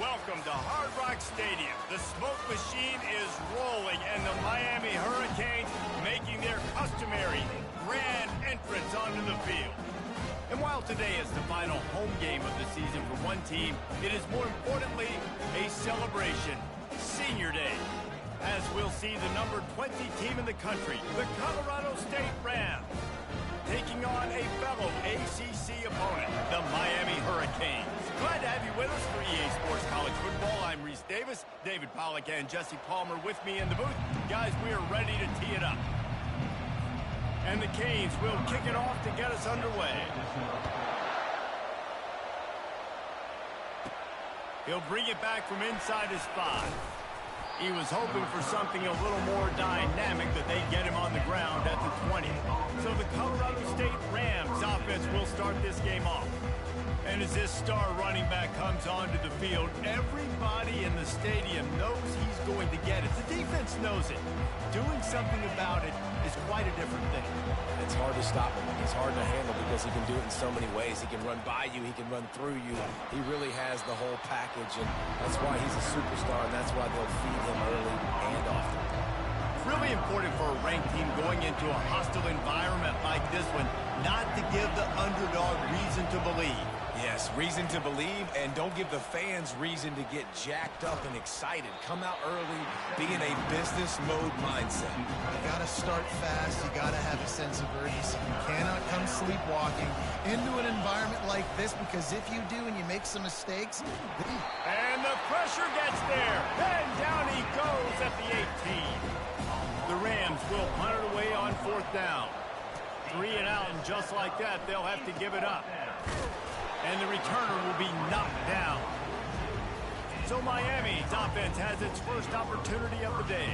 Welcome to Hard Rock Stadium. The smoke machine is rolling, and the Miami Hurricanes making their customary grand entrance onto the field. And while today is the final home game of the season for one team, it is more importantly a celebration, Senior Day, as we'll see the number 20 team in the country, the Colorado State Rams, taking on a fellow ACC opponent, the Miami Hurricanes. Glad to have you with us for EA Sports College Football. I'm Reese Davis, David Pollack and Jesse Palmer with me in the booth. Guys, we are ready to tee it up. And the Canes will kick it off to get us underway. He'll bring it back from inside his 5. He was hoping for something a little more dynamic, that they get him on the ground at the 20. So the Colorado State Rams offense will start this game off. And as this star running back comes onto the field, everybody in the stadium knows he's going to get it. The defense knows it. Doing something about it is quite a different thing. It's hard to stop him. It's hard to handle because he can do it in so many ways. He can run by you. He can run through you. He really has the whole package, and that's why he's a superstar, and that's why they'll feed him early and often. Really important for a ranked team going into a hostile environment like this one, not to give the underdog reason to believe. Yes, reason to believe, and don't give the fans reason to get jacked up and excited. Come out early, be in a business mode mindset. You got to start fast. You got to have a sense of urgency. You cannot come sleepwalking into an environment like this, because if you do and you make some mistakes... And the pressure gets there, and down he goes at the 18. The Rams will punt it away on 4th down. 3 and out, and just like that, they'll have to give it up. And the returner will be knocked down. So Miami's offense has its first opportunity of the day.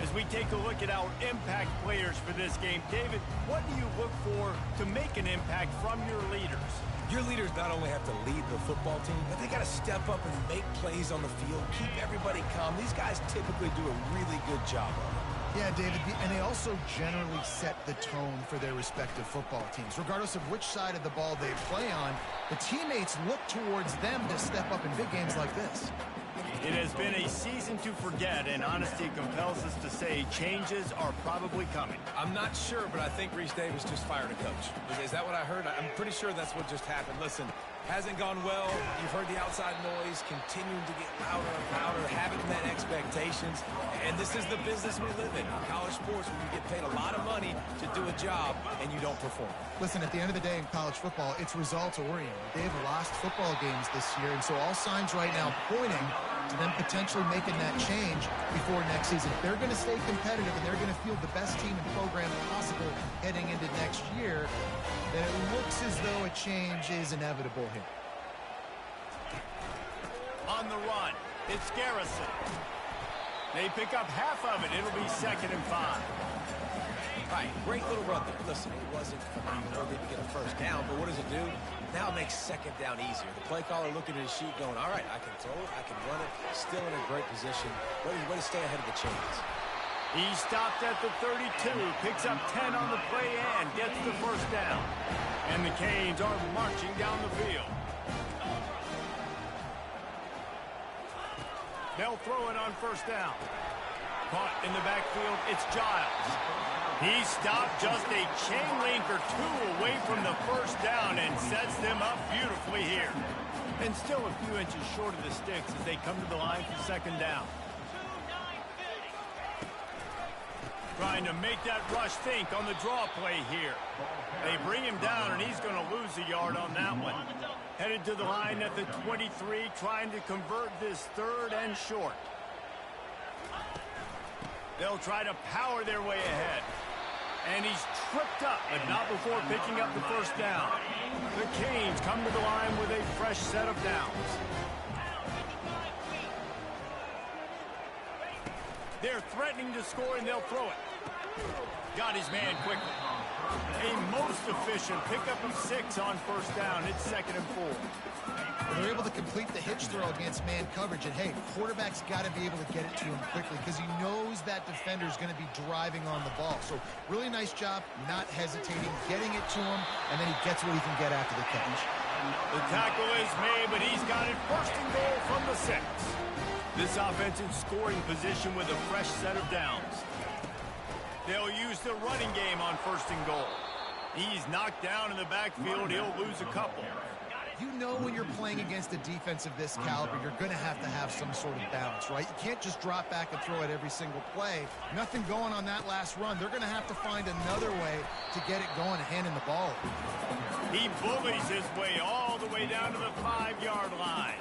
As we take a look at our impact players for this game, David, what do you look for to make an impact from your leaders? Your leaders not only have to lead the football team, but they got to step up and make plays on the field, keep everybody calm. These guys typically do a really good job of it. Yeah, David, and they also generally set the tone for their respective football teams. Regardless of which side of the ball they play on, the teammates look towards them to step up in big games like this. It has been a season to forget, and honesty compels us to say changes are probably coming. I'm not sure, but I think Reese Davis just fired a coach. Is that what I heard? I'm pretty sure that's what just happened. Listen, hasn't gone well. You've heard the outside noise, continuing to get louder and louder, haven't met expectations. And this is the business we live in college sports, where you get paid a lot of money to do a job and you don't perform. Listen, at the end of the day in college football, it's results-oriented. They've lost football games this year, and so all signs right now pointing to them potentially making that change before next season. They're going to stay competitive, and they're going to field the best team and program possible heading into next year. Then it looks as though a change is inevitable here. On the run, it's Garrison. They pick up half of it. It'll be 2nd and 5. Right, great little run there. Listen, it wasn't phenomenal. They didn't get a first down, but what does it do? Now it makes 2nd down easier. The play caller looking at his sheet going, all right, I can throw it, I can run it, still in a great position. Way to stay ahead of the chains. He stopped at the 32, picks up 10 on the play and gets the first down. And the Canes are marching down the field. They'll throw it on 1st down. Caught in the backfield, it's Giles. He stopped just a chain link or 2 away from the 1st down and sets them up beautifully here. And still a few inches short of the sticks as they come to the line for 2nd down. Trying to make that rush think on the draw play here. They bring him down, and he's going to lose a yard on that one. Headed to the line at the 23, trying to convert this 3rd and short. They'll try to power their way ahead. And he's tripped up, but not before picking up the 1st down. The Canes come to the line with a fresh set of downs. They're threatening to score, and they'll throw it. Got his man quickly. A most efficient pickup of 6 on 1st down. It's 2nd and 4. They're able to complete the hitch throw against man coverage. And, hey, quarterback's got to be able to get it to him quickly because he knows that defender's going to be driving on the ball. So really nice job not hesitating, getting it to him, and then he gets what he can get after the catch. The tackle is made, but he's got it first and goal from the 6. This offensive scoring position with a fresh set of downs. They'll use the running game on first and goal. He's knocked down in the backfield. He'll lose a couple. You know when you're playing against a defense of this caliber, you're going to have some sort of balance, right? You can't just drop back and throw it every single play. Nothing going on that last run. They're going to have to find another way to get it going and handing the ball. He bullies his way all the way down to the 5-yard line.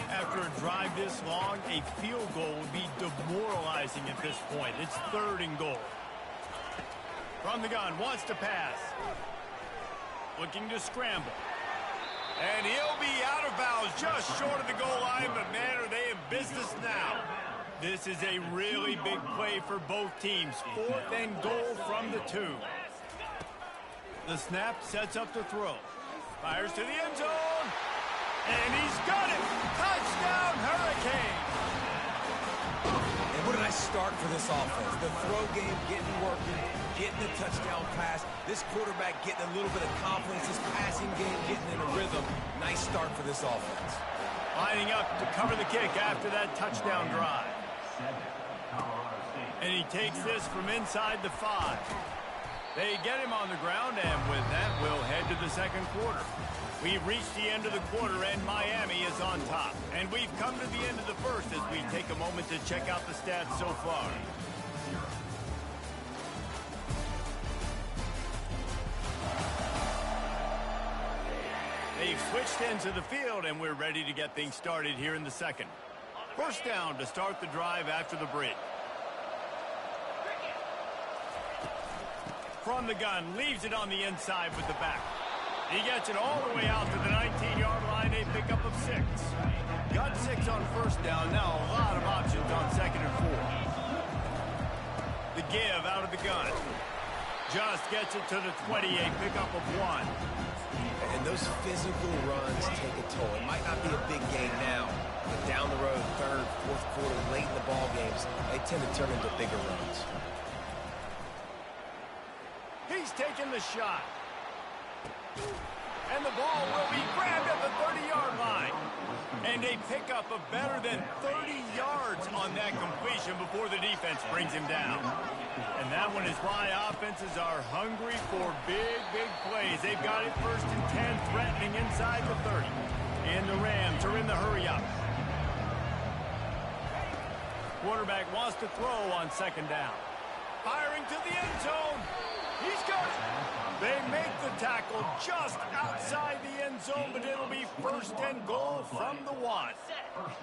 After a drive this long, a field goal would be demoralizing at this point. It's 3rd and goal. From the gun, wants to pass. Looking to scramble. And he'll be out of bounds just short of the goal line, but man, are they in business now. This is a really big play for both teams. 4th and goal from the 2. The snap sets up the throw. Fires to the end zone. And he's got it. Touchdown, Hurricane. And where did I start for this offense? The throw game getting working, getting the touchdown pass. This quarterback getting a little bit of confidence. This passing game getting in a rhythm. Nice start for this offense. Lining up to cover the kick after that touchdown drive. And he takes this from inside the 5. They get him on the ground, and with that, we'll head to the second quarter. We've reached the end of the quarter, and Miami is on top. And we've come to the end of the first as we take a moment to check out the stats so far. They've switched into the field, and we're ready to get things started here in the second. First down to start the drive after the break. From the gun, leaves it on the inside with the back. He gets it all the way out to the 19-yard line, a pickup of 6. Got 6 on first down, now a lot of options on 2nd and 4. The give out of the gun. Just gets it to the 20, a pickup of 1. And those physical runs take a toll. It might not be a big game now, but down the road, 3rd, 4th quarter, late in the ball games, they tend to turn into bigger runs. He's taking the shot. And the ball will be grabbed at the 30-yard line. And a pickup of better than 30 yards on that completion before the defense brings him down. And that one is why offenses are hungry for big, big plays. They've got it 1st and 10, threatening inside the 30. And the Rams are in the hurry-up. Quarterback wants to throw on 2nd down. Firing to the end zone. He's got it. They make the tackle just outside the end zone, but it'll be 1st and goal from the 1.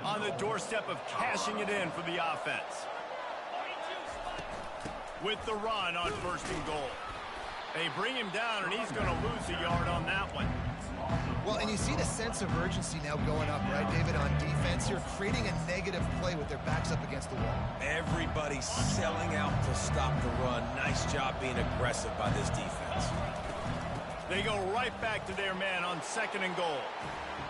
On the doorstep of cashing it in for the offense. With the run on 1st and goal. They bring him down, and he's going to lose a yard on that one. Well, and you see the sense of urgency now going up, right, David, on defense here, creating a negative play with their backs up against the wall. Everybody's selling out to stop the run. Nice job being aggressive by this defense. They go right back to their man on 2nd and goal.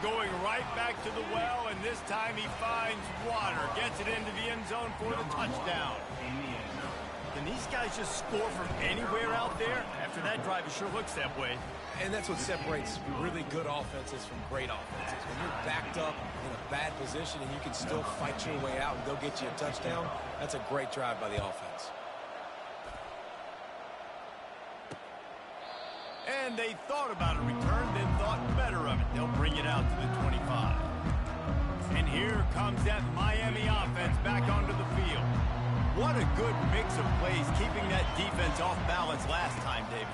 Going right back to the well, and this time he finds water. Gets it into the end zone for the touchdown. Can these guys just score from anywhere out there? After that drive, it sure looks that way. And that's what separates really good offenses from great offenses. When you're backed up in a bad position and you can still fight your way out and go get you a touchdown, that's a great drive by the offense. And they thought about a return, then thought better of it. They'll bring it out to the 25. And here comes that Miami offense back onto the field. What a good mix of plays, keeping that defense off balance last time, David.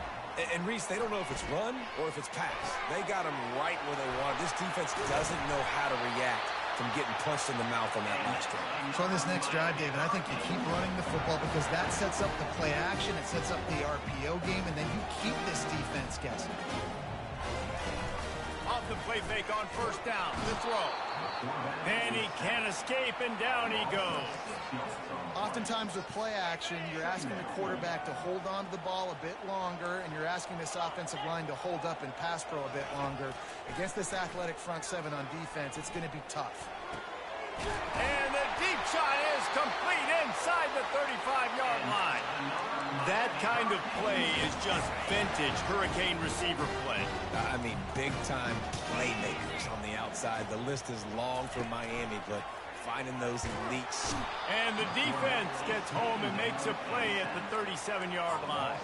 And Reese, they don't know if it's run or if it's pass. They got them right where they want. This defense doesn't know how to react from getting punched in the mouth on that last drive. So on this next drive, David, I think you keep running the football because that sets up the play action, it sets up the RPO game, and then you keep this defense guessing. Off the play fake on 1st down. The throw. And he can't escape, and down he goes. Oftentimes with play action, you're asking the quarterback to hold on to the ball a bit longer, and you're asking this offensive line to hold up in pass pro a bit longer. Against this athletic front 7 on defense, it's going to be tough. And the deep shot is complete inside the 35-yard line. That kind of play is just vintage Hurricane receiver play. I mean, big-time playmakers on the outside. The list is long for Miami, but finding those elites. And the defense gets home and makes a play at the 37-yard line.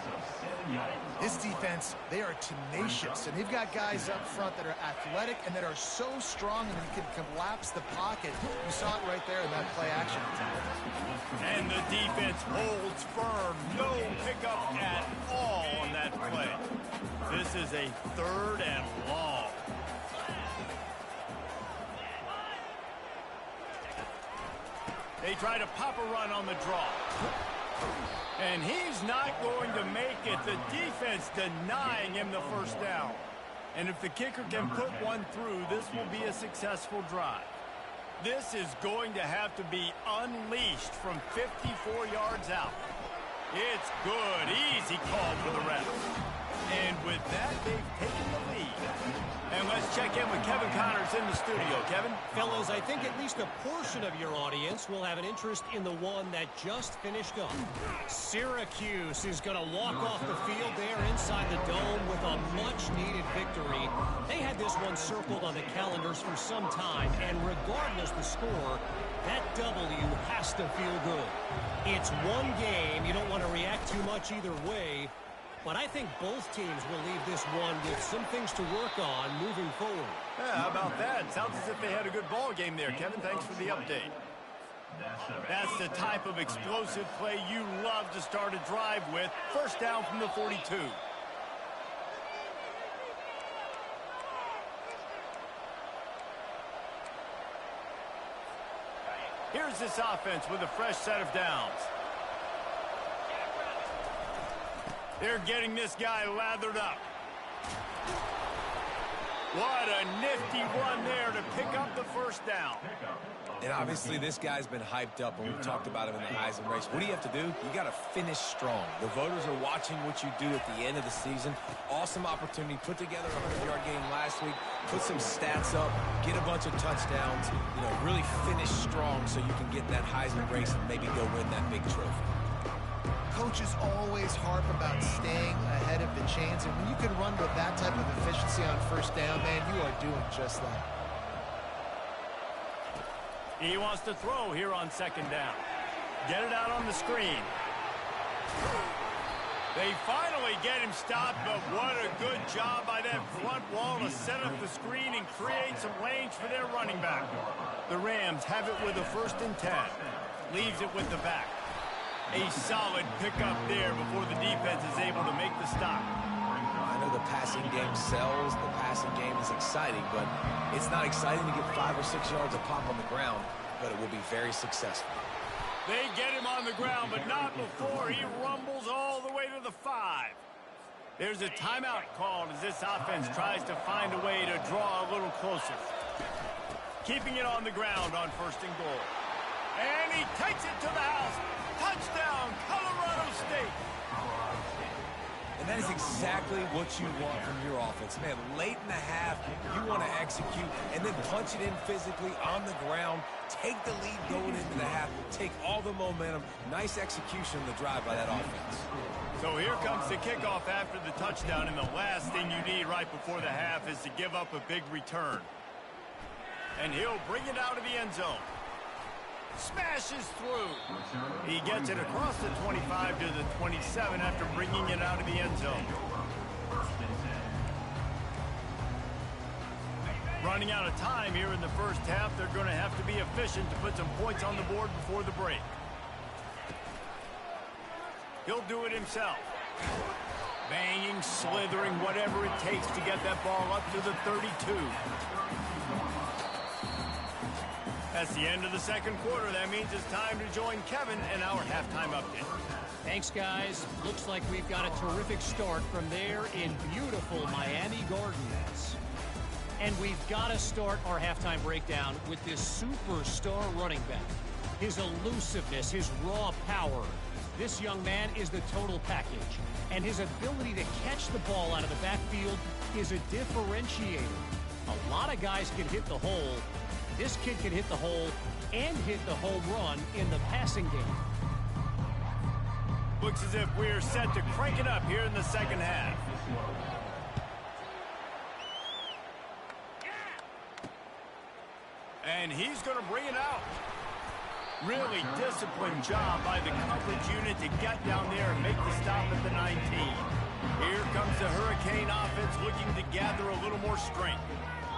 This defense, they are tenacious, and they've got guys up front that are athletic and that are so strong and they can collapse the pocket. You saw it right there in that play action. And the defense holds firm. No pickup at all on that play. This is a 3rd and long. They try to pop a run on the draw. And he's not going to make it. The defense denying him the first down. And if the kicker can put one through, this will be a successful drive. This is going to have to be unleashed from 54 yards out. It's good. Easy call for the refs. And with that, they've taken the lead. And let's check in with Kevin Connors in the studio. Kevin? Fellas, I think at least a portion of your audience will have an interest in the one that just finished up. Syracuse is going to walk off the field there inside the dome with a much-needed victory. They had this one circled on the calendars for some time, and regardless the score, that W has to feel good. It's one game. You don't want to react too much either way. But I think both teams will leave this one with some things to work on moving forward. Yeah, how about that? Sounds as if they had a good ball game there, Kevin. Thanks for the update. That's the type of explosive play you love to start a drive with. First down from the 42. Here's this offense with a fresh set of downs. They're getting this guy lathered up. What a nifty run there to pick up the first down. And obviously this guy's been hyped up, and we've talked about him in the Heisman race. What do you have to do? You got to finish strong. The voters are watching what you do at the end of the season. Awesome opportunity. Put together a 100-yard game last week. Put some stats up. Get a bunch of touchdowns. You know, really finish strong so you can get that Heisman race and maybe go win that big trophy. Coaches always harp about staying ahead of the chains, and when you can run with that type of efficiency on first down, man, you are doing just that. He wants to throw here on second down. Get it out on the screen. They finally get him stopped, but what a good job by that front wall to set up the screen and create some lanes for their running back. The Rams have it with a 1st and 10. Leaves it with the back. A solid pickup there before the defense is able to make the stop. I know the passing game sells. The passing game is exciting, but it's not exciting to get 5 or 6 yards a pop on the ground, but it will be very successful. They get him on the ground, but not before he rumbles all the way to the 5. There's a timeout called as this offense tries to find a way to draw a little closer. Keeping it on the ground on 1st and goal. And he takes it to the house. Touchdown, Colorado State. And that is exactly what you want from your offense. Man, late in the half, you want to execute and then punch it in physically on the ground. Take the lead going into the half. Take all the momentum. Nice execution of the drive by that offense. So here comes the kickoff after the touchdown, and the last thing you need right before the half is to give up a big return. And he'll bring it out of the end zone. Smashes through. He gets it across the 25 to the 27 after bringing it out of the end zone. Running out of time here in the first half. They're going to have to be efficient to put some points on the board before the break. He'll do it himself. Banging, slithering, whatever it takes to get that ball up to the 32. That's the end of the second quarter. That means it's time to join Kevin and our halftime update. Thanks, guys. Looks like we've got a terrific start from there in beautiful Miami Gardens. And we've got to start our halftime breakdown with this superstar running back. His elusiveness, his raw power. This young man is the total package. And his ability to catch the ball out of the backfield is a differentiator. A lot of guys can hit the hole. This kid can hit the hole and hit the home run in the passing game. Looks as if we're set to crank it up here in the second half. And he's going to bring it out. Really disciplined job by the coverage unit to get down there and make the stop at the 19. Here comes the Hurricane offense looking to gather a little more strength.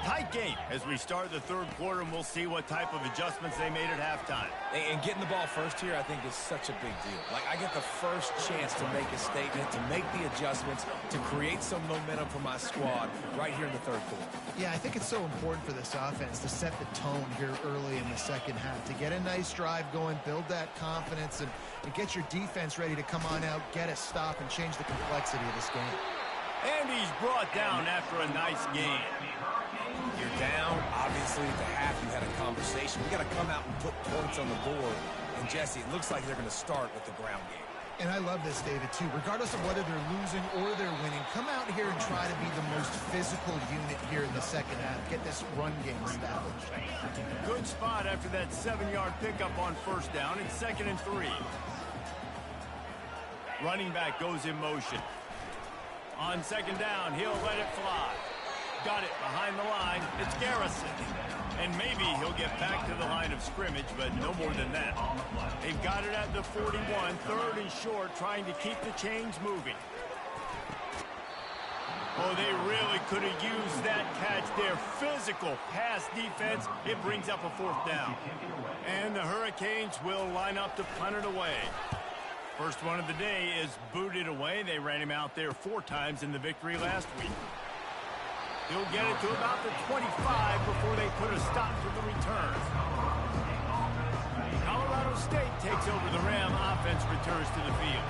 Tight game as we start the third quarter, and we'll see what type of adjustments they made at halftime. And getting the ball first here, I think, is such a big deal. Like, I get the first chance to make a statement, to make the adjustments, to create some momentum for my squad right here in the third quarter. Yeah, I think it's so important for this offense to set the tone here early in the second half, to get a nice drive going, build that confidence, and get your defense ready to come on out, get a stop, and change the complexity of this game. And he's brought down after a nice game. You're down. Obviously, at the half, you had a conversation. We got to come out and put points on the board. And, Jesse, it looks like they're going to start with the ground game. And I love this, David, too. Regardless of whether they're losing or they're winning, come out here and try to be the most physical unit here in the second half. Get this run game established. Good spot after that 7-yard pickup on first down. It's 2nd and 3. Running back goes in motion. On second down, he'll let it fly. Got it behind the line. It's Garrison. And maybe he'll get back to the line of scrimmage, but no more than that. They've got it at the 41, 3rd and short, trying to keep the chains moving. Oh, they really could have used that catch there. Physical pass defense. It brings up a 4th down. And the Hurricanes will line up to punt it away. First one of the day is booted away. They ran him out there 4 times in the victory last week. He'll get it to about the 25 before they put a stop to the return. Colorado State takes over the Ram. Offense returns to the field.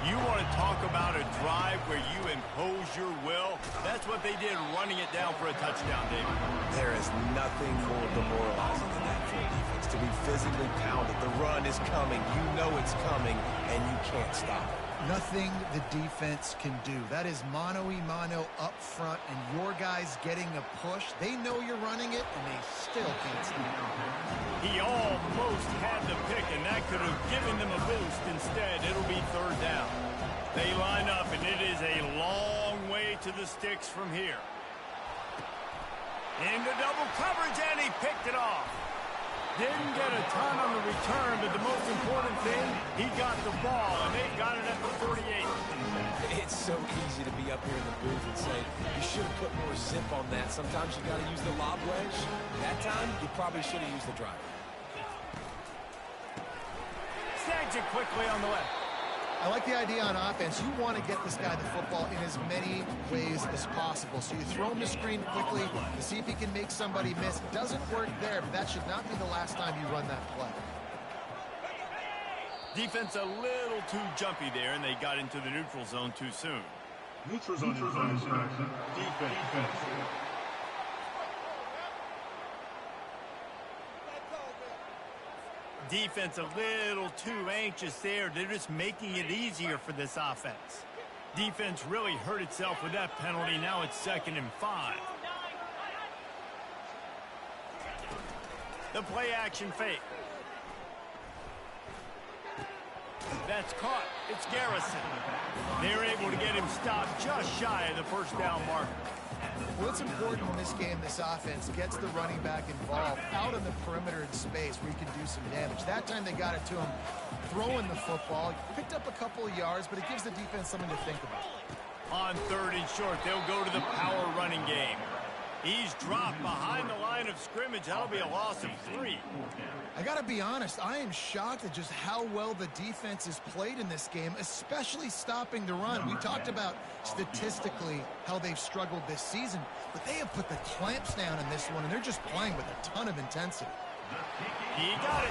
You want to talk about a drive where you impose your will? That's what they did, running it down for a touchdown, David. There is nothing more demoralizing than that for a defense, to be physically pounded. The run is coming. You know it's coming, and you can't stop it. Nothing the defense can do. That is mano-a-mano up front, and your guys getting a push. They know you're running it, and they still can't stop it. He almost had the pick, and that could have given them a boost. Instead, it'll be 3rd down. They line up, and it is a long way to the sticks from here. Into double coverage, and he picked it off. Didn't get a ton on the return, but the most important thing, he got the ball, and they got it at the 48. It's so easy to be up here in the booth and say, you should have put more zip on that. Sometimes you got to use the lob wedge. That time, you probably should have used the drive. Snags it quickly on the left. I like the idea on offense. You want to get this guy the football in as many ways as possible. So you throw him the screen quickly to see if he can make somebody miss. Doesn't work there, but that should not be the last time you run that play. Defense a little too jumpy there, and they got into the neutral zone too soon. Neutral zone infraction. Defense. Defense a little too anxious there. They're just making it easier for this offense. Defense really hurt itself with that penalty. Now it's 2nd and 5. The play action fake. That's caught. It's Garrison. They're able to get him stopped just shy of the 1st down marker. What's important in this game, this offense gets the running back involved out on the perimeter in space where you can do some damage. That time they got it to him throwing the football. Picked up a couple of yards, but it gives the defense something to think about. On 3rd and short, they'll go to the power running game. He's dropped behind the line of scrimmage. That'll be a loss of 3. I got to be honest, I am shocked at just how well the defense has played in this game, especially stopping the run. We talked about statistically how they've struggled this season, but they have put the clamps down in this one, and they're just playing with a ton of intensity. He got it.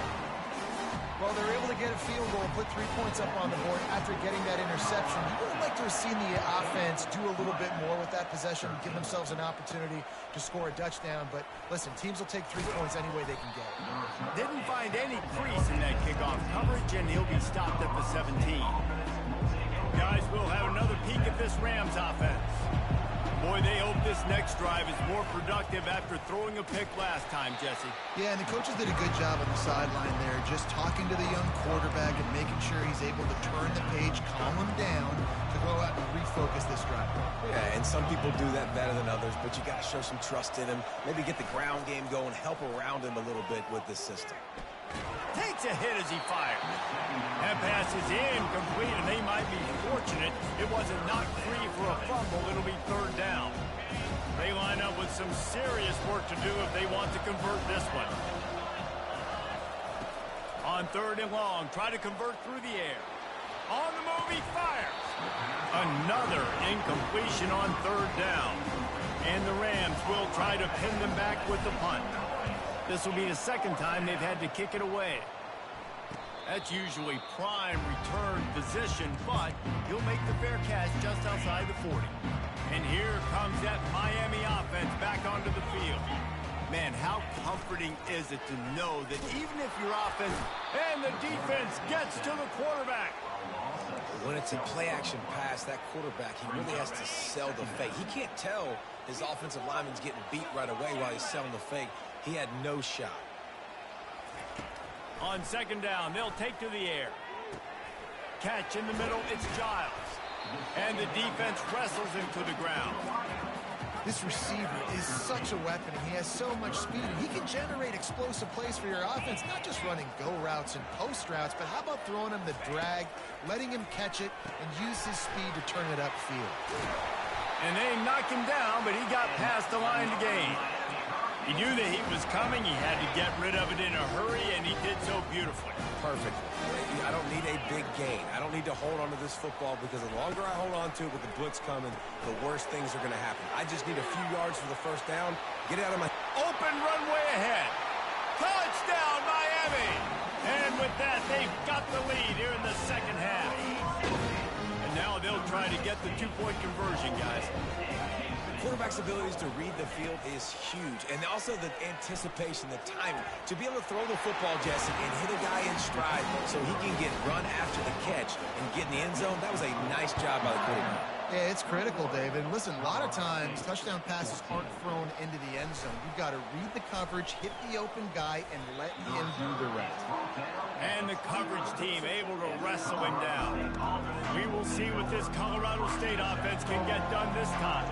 Well, they're able to get a field goal and put 3 points up on the board after getting that interception. You would like to have seen the offense do a little bit more with that possession, give themselves an opportunity to score a touchdown. But listen, teams will take 3 points any way they can get it. Didn't find any crease in that kickoff coverage, and he'll be stopped at the 17. Guys, we'll have another peek at this Rams offense. Boy, they hope this next drive is more productive after throwing a pick last time, Jesse. Yeah, and the coaches did a good job on the sideline there, just talking to the young quarterback and making sure he's able to turn the page, calm him down, to go out and refocus this drive. Yeah, and some people do that better than others, but you got to show some trust in him. Maybe get the ground game going, help around him a little bit with this system. Takes a hit as he fires. That pass is incomplete, and they might be fortunate it wasn't knocked free for a fumble. It'll be third down. They line up with some serious work to do if they want to convert this one. On third and long, try to convert through the air. On the move, he fires. Another incompletion on third down. And the Rams will try to pin them back with the punt. This will be the second time they've had to kick it away. That's usually prime return position, but he'll make the fair catch just outside the 40. And here comes that Miami offense back onto the field. Man, how comforting is it to know that even if your offense and the defense gets to the quarterback, When it's a play-action pass, that quarterback, he really has to sell the fake. He can't tell his offensive lineman's getting beat right away while he's selling the fake. He had no shot. on second down, they'll take to the air. Catch in the middle, it's Giles. And the defense wrestles him to the ground. This receiver is such a weapon. He has so much speed. He can generate explosive plays for your offense, not just running go routes and post routes, but how about throwing him the drag, letting him catch it, and use his speed to turn it upfield. And they knocked him down, but he got past the line to gain. He knew that he was coming. He had to get rid of it in a hurry, and he did so beautifully. Perfect. I don't need a big gain. I don't need to hold on to this football because the longer I hold on to it with the blitz coming, the worse things are going to happen. I just need a few yards for the first down. Get out of my... Open runway ahead. Touchdown, Miami! And with that, they've got the lead here in the second half. And now they'll try to get the two-point conversion, guys. Quarterback's abilities to read the field is huge. And also the anticipation, the timing. To be able to throw the football, Jesse, and hit a guy in stride so he can get run after the catch and get in the end zone, that was a nice job by the quarterback. Yeah, it's critical, David. And listen, a lot of times, touchdown passes aren't thrown into the end zone. You've got to read the coverage, hit the open guy, and let him do the rest. And the coverage team able to wrestle him down. We will see what this Colorado State offense can get done this time.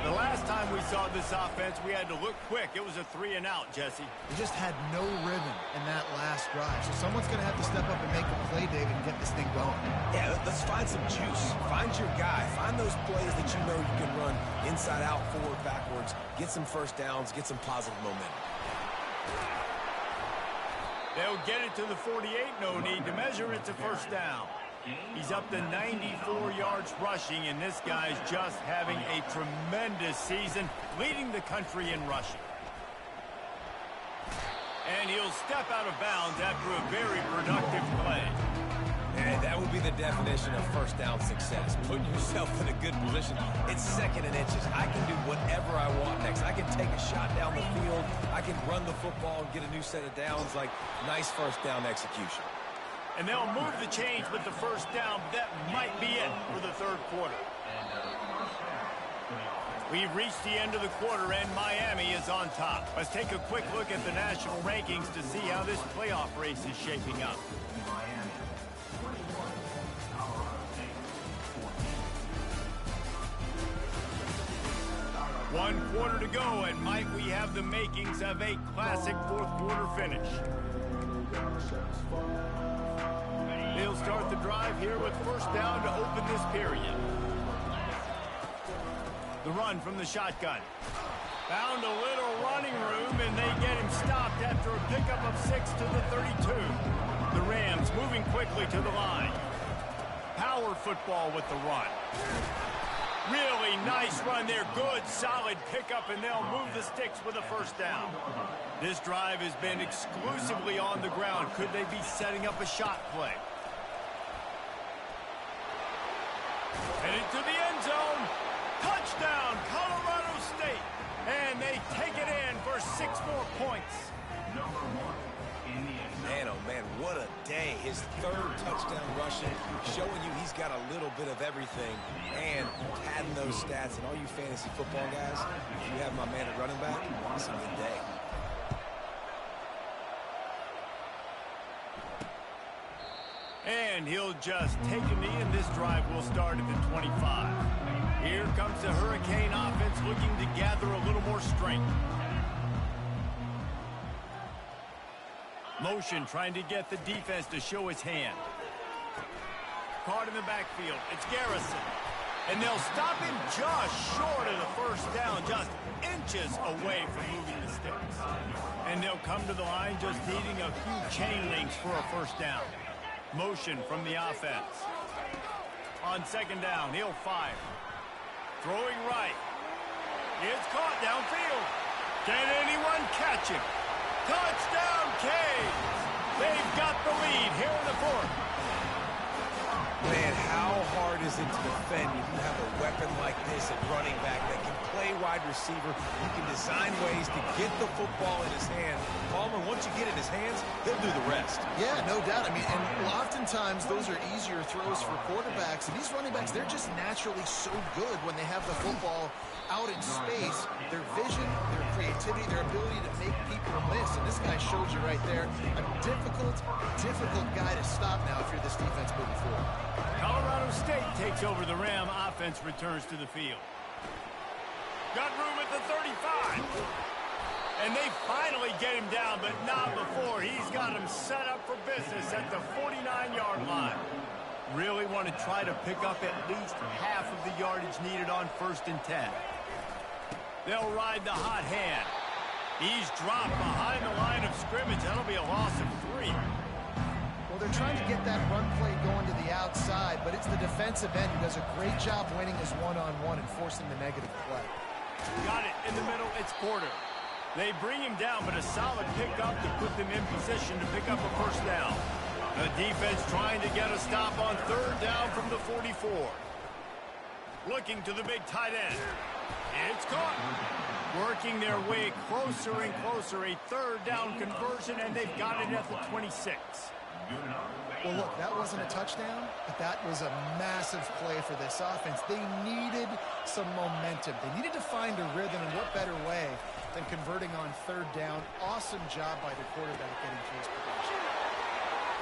The last time we saw this offense, we had to look quick. It was a 3-and-out, Jesse. They just had no rhythm in that last drive. So someone's going to have to step up and make a play, David, and get this thing going. Yeah, let's find some juice. Find your guy. Find those plays that you know you can run inside out, forward, backwards. Get some first downs. Get some positive momentum. They'll get it to the 48. No need to measure. It's a first down. He's up to 94 yards rushing, and this guy's just having a tremendous season, leading the country in rushing. And he'll step out of bounds after a very productive play. And that would be the definition of first down success. Putting yourself in a good position. It's second and inches. I can do whatever I want next. I can take a shot down the field. I can run the football and get a new set of downs. Like, nice first down execution. And they'll move the chains with the first down. That might be it for the third quarter. We've reached the end of the quarter, and Miami is on top. Let's take a quick look at the national rankings to see how this playoff race is shaping up. One quarter to go, and might we have the makings of a classic fourth quarter finish. They'll start the drive here with first down to open this period. The run from the shotgun. Found a little running room, and they get him stopped after a pickup of 6 to the 32. The Rams moving quickly to the line. Power football with the run. Really nice run there. Good, solid pickup, and they'll move the sticks with a first down. This drive has been exclusively on the ground. Could they be setting up a shot play? Headed to the end zone. Touchdown, Colorado State. And they take it in for 6 more points. Man, oh man, what what a day. His third touchdown rushing, showing you he's got a little bit of everything. And having those stats, and all you fantasy football guys, if you have my man at running back, it's a good day. And he'll just take a knee, and this drive will start at the 25. Here comes the Hurricane offense looking to gather a little more strength. Motion trying to get the defense to show his hand. Caught in the backfield. It's Garrison. And they'll stop him just short of the first down, just inches away from moving the sticks. And they'll come to the line just needing a few chain links for a first down. Motion from the offense. On second down, he'll fire. Throwing right. It's caught downfield. Can anyone catch him? Touchdown, Canes! They've got the lead here in the fourth. Man, how hard is it to defend if you have a weapon like this at running back that can play wide receiver? You can design ways to get the football in his hand. Palmer, once you get it in his hands, he'll do the rest. Yeah, no doubt. I mean, and oftentimes those are easier throws for quarterbacks. And these running backs, they're just naturally so good when they have the football out in space. Their vision, their creativity, their ability to make people miss. And this guy showed you right there, a difficult guy to stop now if you're this defense moving forward. Colorado State takes over the Ram. Offense returns to the field. Got room at the 35. And they finally get him down, but not before. He's got him set up for business at the 49-yard line. Really want to try to pick up at least half of the yardage needed on 1st and 10. They'll ride the hot hand. He's dropped behind the line of scrimmage. That'll be a loss of 3. Well, they're trying to get that run play going to the outside, but it's the defensive end who does a great job winning his one-on-one and forcing the negative play. Got it in the middle. It's Porter. They bring him down, but a solid pickup to put them in position to pick up a first down. The defense trying to get a stop on 3rd down from the 44. Looking to the big tight end. It's caught. Working their way closer and closer. A 3rd down conversion, and they've got it at the 26. Well, look, that wasn't a touchdown, but that was a massive play for this offense. They needed some momentum. They needed to find a rhythm, and what better way than converting on 3rd down. Awesome job by the quarterback getting to his progression.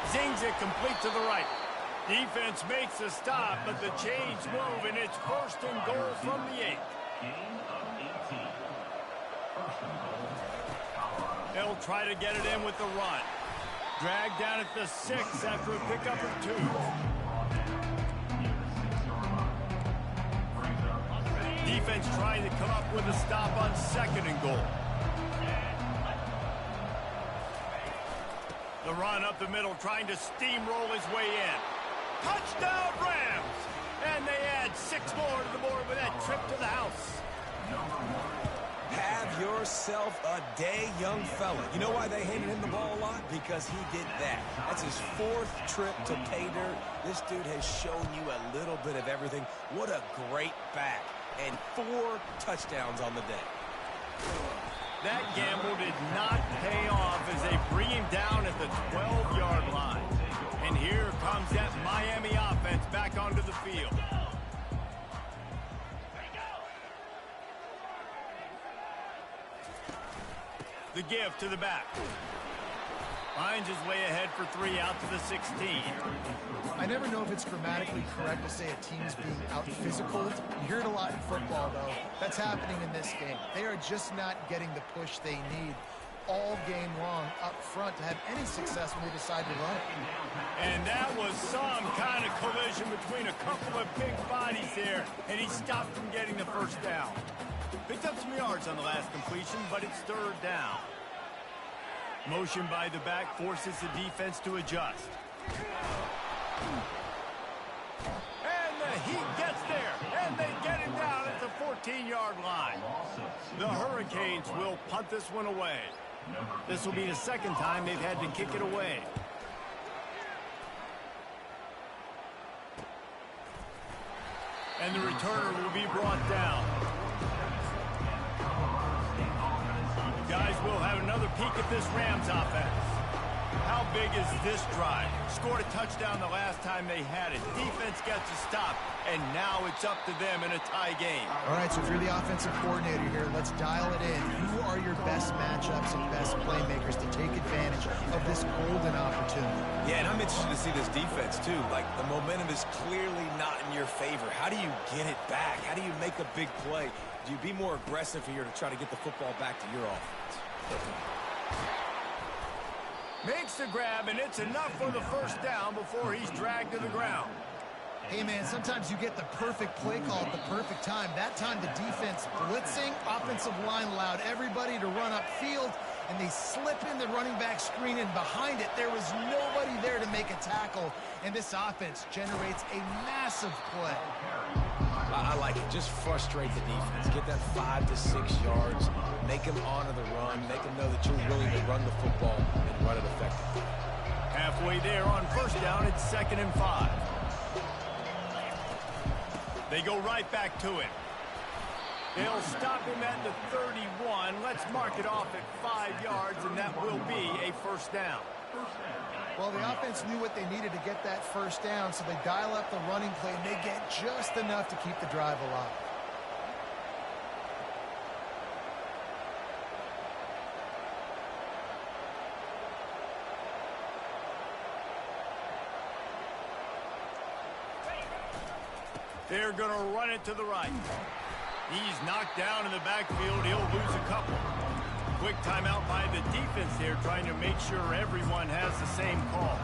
Zings it complete to the right. Defense makes a stop, but the chains move, and it's 1st and goal from the 8. They'll try to get it in with the run. Dragged down at the 6 after a pickup of 2. Defense trying to come up with a stop on 2nd and goal. The run up the middle, trying to steamroll his way in. Touchdown, Rams! And they add 6 more to the board with that trip to the house. Have yourself a day, young fella. You know why they handed him the ball a lot? Because he did that. That's his 4th trip to pay dirt. This dude has shown you a little bit of everything. What a great back. And 4 touchdowns on the day. That gamble did not pay off as they bring him down at the 12-yard line. And here comes that Miami offense back onto the field. The give to the back. Finds his way ahead for 3 out to the 16. I never know if it's grammatically correct to say a team's being out-physicaled. You hear it a lot in football, though. That's happening in this game. They are just not getting the push they need all game long up front to have any success when they decide to run it. And that was some kind of collision between a couple of big bodies there, and he stopped from getting the first down. Picked up some yards on the last completion, but it's 3rd down. Motion by the back forces the defense to adjust. And the Heat gets there, and they get him down at the 14-yard line. The Hurricanes will punt this one away. This will be the 2nd time they've had to kick it away. And the returner will be brought down. Guys, we'll have another peek at this Rams offense. How big is this drive? Scored a touchdown the last time they had it. Defense gets a stop, and now it's up to them in a tie game. All right, so if you're the offensive coordinator here, let's dial it in. Who are your best matchups and best playmakers to take advantage of this golden opportunity? Yeah, and I'm interested to see this defense, too. Like, the momentum is clearly not in your favor. How do you get it back? How do you make a big play? Do you be more aggressive here to try to get the football back to your offense? Makes the grab, and it's enough for the first down before he's dragged to the ground. Hey, man, sometimes you get the perfect play call at the perfect time. That time the defense blitzing, offensive line allowed everybody to run upfield, and they slip in the running back screen, and behind it there was nobody there to make a tackle, and this offense generates a massive play. I like it. Just frustrate the defense. Get that 5 to 6 yards. Make them honor the run. Make them know that you're willing to run the football and run it effectively. Halfway there on first down, it's 2nd and 5. They go right back to it. They'll stop him at the 31. Let's mark it off at 5 yards, and that will be a first down. Well, the offense knew what they needed to get that first down, so they dial up the running play, and they get just enough to keep the drive alive. They're going to run it to the right. He's knocked down in the backfield. He'll lose a couple. Quick timeout by the defense here, trying to make sure everyone has the same call.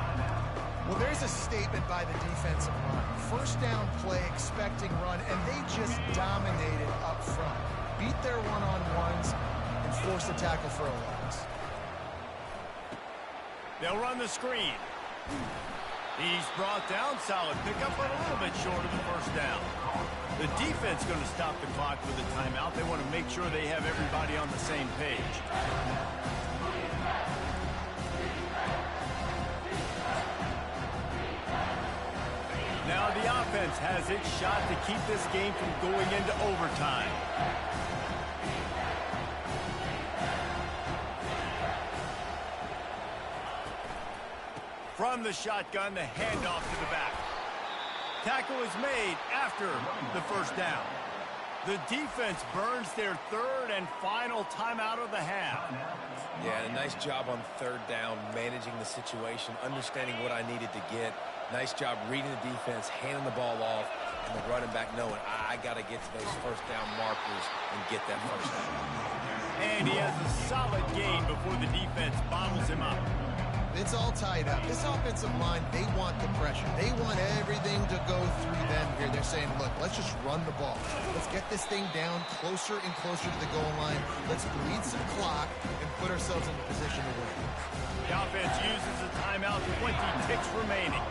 Well, there's a statement by the defensive line. First down play, expecting run, and they just dominated up front. Beat their one-on-ones and force a tackle for a loss. They'll run the screen. He's brought down, solid pickup, but a little bit short of the first down. The defense going to stop the clock with a timeout. They want to make sure they have everybody on the same page. Now the offense has its shot to keep this game from going into overtime. From the shotgun, the handoff to the back. Tackle is made after the first down. The defense burns their third and final timeout of the half. Yeah, a nice job on third down, managing the situation, understanding what I needed to get. Nice job reading the defense, handing the ball off, and the running back knowing I got to get to those first down markers and get that first down. And he has a solid gain before the defense bottles him up. It's all tied up. This offensive line, they want the pressure. They want everything to go through them here. They're saying, look, let's just run the ball. Let's get this thing down closer and closer to the goal line. Let's bleed some clock and put ourselves in a position to win. The offense uses a timeout, 20 ticks remaining.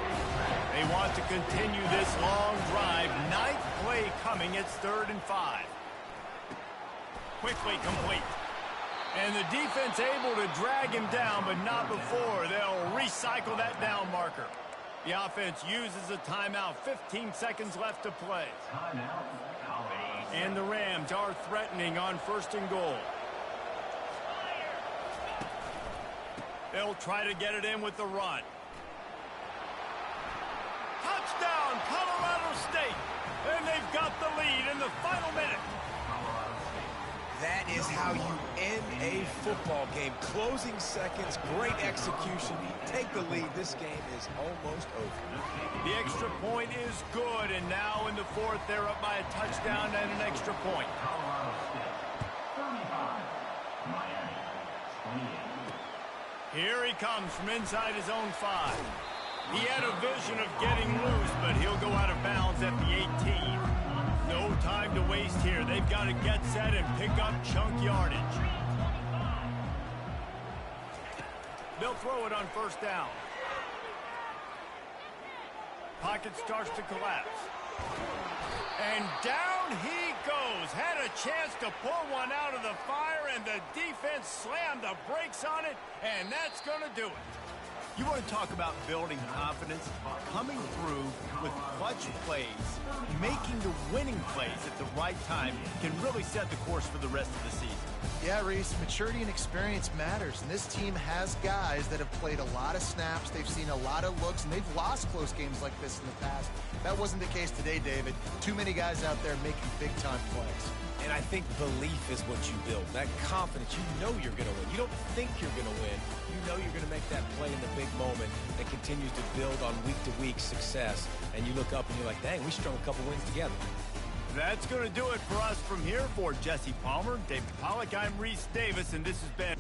They want to continue this long drive. Ninth play coming. It's 3rd and 5. Quickly complete. And the defense able to drag him down, but not before. They'll recycle that down marker. The offense uses a timeout. 15 seconds left to play. And the Rams are threatening on 1st and goal. They'll try to get it in with the run. Touchdown, Colorado State. And they've got the lead in the final minute. That is how you end a football game. Closing seconds, great execution. Take the lead. This game is almost over. The extra point is good, and now in the 4th, they're up by a touchdown and an extra point. Here he comes from inside his own 5. He had a vision of getting loose, but he'll go out of bounds at the 18. No time to waste here. They've got to get set and pick up chunk yardage. They'll throw it on 1st down. Pocket starts to collapse. And down he goes. Had a chance to pull one out of the fire, and the defense slammed the brakes on it, and that's going to do it. You want to talk about building confidence? Coming through with clutch plays, making the winning plays at the right time can really set the course for the rest of the season. Yeah, Reese, maturity and experience matters, and this team has guys that have played a lot of snaps, they've seen a lot of looks, and they've lost close games like this in the past. That wasn't the case today, David. Too many guys out there making big-time plays. And I think belief is what you build. That confidence, you know you're going to win. You don't think you're going to win. You know you're going to make that play in the big moment that continues to build on week-to-week success. And you look up and you're like, dang, we strung a couple wins together. That's going to do it for us from here. For Jesse Palmer, David Pollack, I'm Reese Davis, and this has been